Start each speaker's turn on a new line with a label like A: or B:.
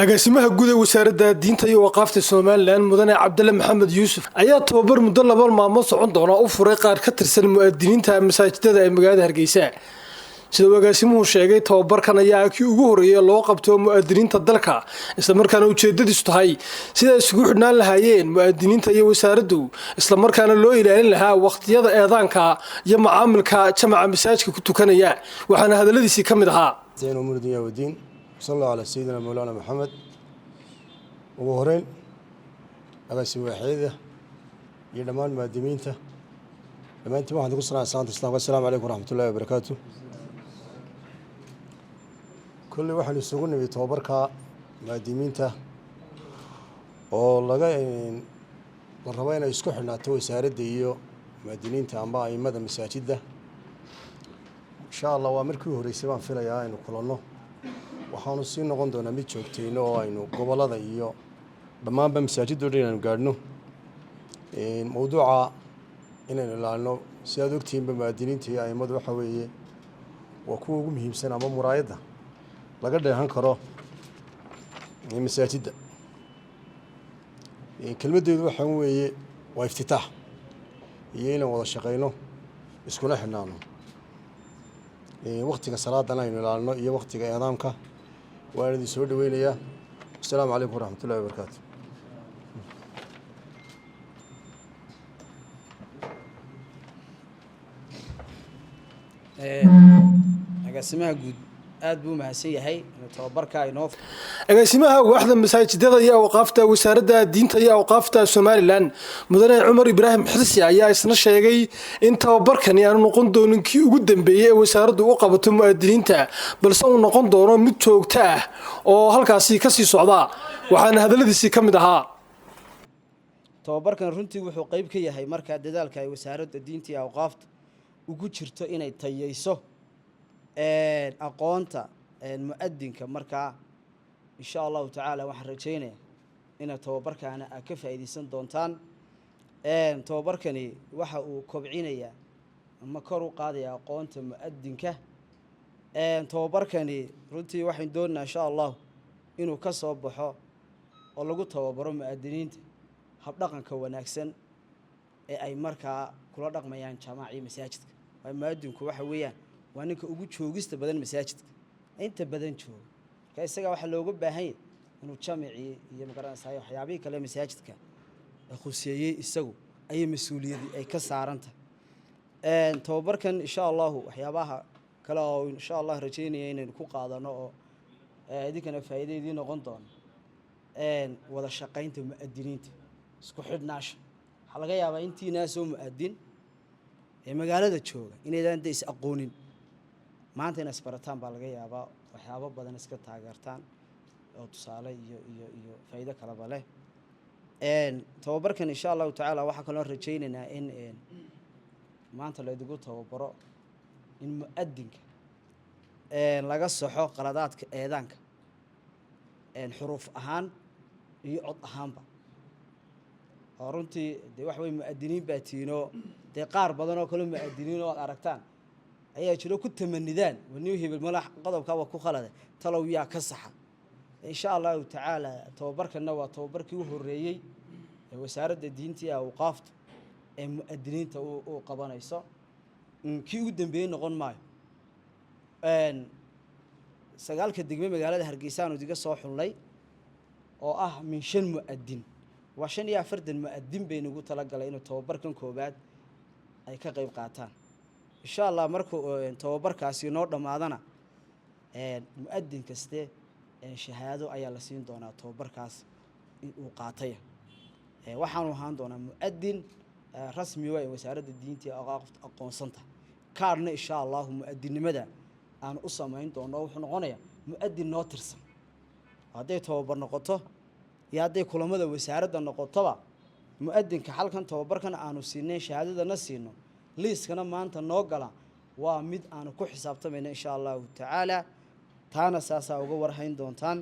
A: agaasimaha guud ee wasaaradda diinta iyo waqaafta Soomaaliland mudane Cabdalla Maxamed Yuusuf ayaa tababar muddo 2 maalmood socon doona u furay qaar ka tirsan mu'aadiniinta masaajidada ee magaalada Hargeysa. Sida agaasimuhu sheegay, tababarkan ayaa kii ugu horeeyay loo qabto mu'aadiniinta dalka, isla markaana ujeedadiisu tahay sida isugu xidhnaan lahaayeen mu'aadiniinta iyo wasaaraddu, isla markaana loo ilaalin lahaa waqtiyada eedaanka iyo macaamilka jamaca masaajidka ku tukanaya. Waxaana hadaladiisii ka mid ahaa
B: صلى الله على سيدنا مولانا محمد وهورين أغاسي واحدة يدمان مقدمينته لما أنت واحد يقول صلاة السلام والسلام عليكم ورحمة الله وبركاته. كل واحد يسوقنا بيتوبرك مقدمينته والله جاي الرواية يسكحنا توي سارد ديو مقدمينته عم بقى يمدى مساجد ده إن شاء الله وامركوا هريسبان في رياين وكلنا waxaanu sii noqon doonaa mid joogtayno oo aynu gobolada iyo dhammaanba masaajidooda inaynu gaadhno mowduuca inaynu ilaalino si aad ogtihiinba mu'aadiniinta iyo a'immadu waxa weeye waa kuwa ugu muhiimsan ama muraayadda laga dheehan karo masaajidda. kelmaddeedu waxa weeye waa iftitaax iyo inaan wada shaqayno iskuna xidhnaano waqtiga salaadana aynu ilaalino iyo waqtiga eedaamka. وأنا سعود وينيا. السلام عليكم ورحمة الله وبركاته.
C: agaasimaha guud aad buu mahadsan yahay tababarka inoo
A: agaasimaha waaxda masaajidada iyo waqaafta wasaaradda diinta iyo waqaafta Soomaaliland mudane Cumar Ibraahim Xirsi ayaa isna sheegay in tababarkani aanu noqon doonin kii ugu dambeeyay ee wasaaraddu u qabato mu'aadiniinta, balse uu noqon doono mid joogto ah oo halkaasi ka sii socda. waxaana hadaladiisii ka mid ahaa
C: tababarkan runtii wuxuu qayb ka yahay marka dadaalka ay wasaaradda diinta iyo waqaafta ugu jirto inay tayeyso aqoonta mu'aadinka. marka insha Allah ta'ala waxaan rajaynayaa in tababarkaana aad ka faa'iideysan doontaan. tababarkani waxa uu kobcinayaa ama kor u qaadayaa aqoonta mu'aadinka. tababarkani runtii waxaan doonaynaa insha Allah inuu ka soo baxo oo lagu tababaro mu'aadiniinta hab dhaqanka wanaagsan ee ay markaa kula dhaqmayaan jamaacii masaajidka. mu'aadinku waxa weeyaan waa ninka ugu joogista badan masaajidka inta badan jooga, ka isaga waxa looga baahan yahay inuu jamaacii iyo magaranaysaa waxyaabaha kale masaajidka khuseeyay isagu ay mas'uuliyadii ay ka saaranta. tababarkan insha Allah waxyaabaha kale oo insha Allah rajaynaya inaan ku qaadano oo idinkana faa'iideedii noqon doona wada shaqaynta mu'aadiniinta isku xidhnaansho. waxa laga yaabaa intiina soo mu'aadin ee magaalada jooga inaydaan is aqoonin, maanta in isbarataan baa laga yaabaa waxyaabo badan iska taageertaan oo tusaale iyo faa'iido kala leh. tababarkan insha Allah ta'ala waxa kale oo rajaynaynaa in maanta la idigu tababaro in mu'aadinka laga saxo qaladaadka eedaanka xuruuf ahaan iyo cod ahaanba. runtii wax way mu'aadiniin baatiino qaar badan oo kale mu'aadiniin oo aragtaan ayaa jiro ku tamanidaan wani hebel malax qodobka waa ku khalada talow yaa ka saxa. insha Allah ta'ala tababarkana waa tababarkii u horeeyay ee wasaaradda diinta iyo waqaafta ee mu'aadiniinta oo qabanayso kii ugu dambeeyay noqon maayo. sagaalka degme magaalada Hargeysa oo diga soo xulnay oo ah min 5 mu'aadin waa 45 mu'aadin bay nagu tala galay inuu tababarkan koobaad ay ka qayb qaataan. insha Allah markuu tababarkaasi noo dhamaadana mu'aadin kaste shahaado ayaa la siin doonaa tababarkaas in uu qaatay. waxaanu ahaan doonaa mu'aadin rasmi ah ee wasaaradda diinta iyo waqaafta aqoonsanta kaarna insha Allah mu'aadinimada aan u sameyn doono wuxuu noqonayaa mu'aadin noo tirsan. haday tababar noqoto iyo haday kulamada wasaaradda noqotoba mu'aadinka halkan tababarkan aanu siinay shahaadadana siino liiskana maanta noo gala waa mid aan ku xisaabtamayna insha Allah ta'ala taana saasa uga warhayn doontaan.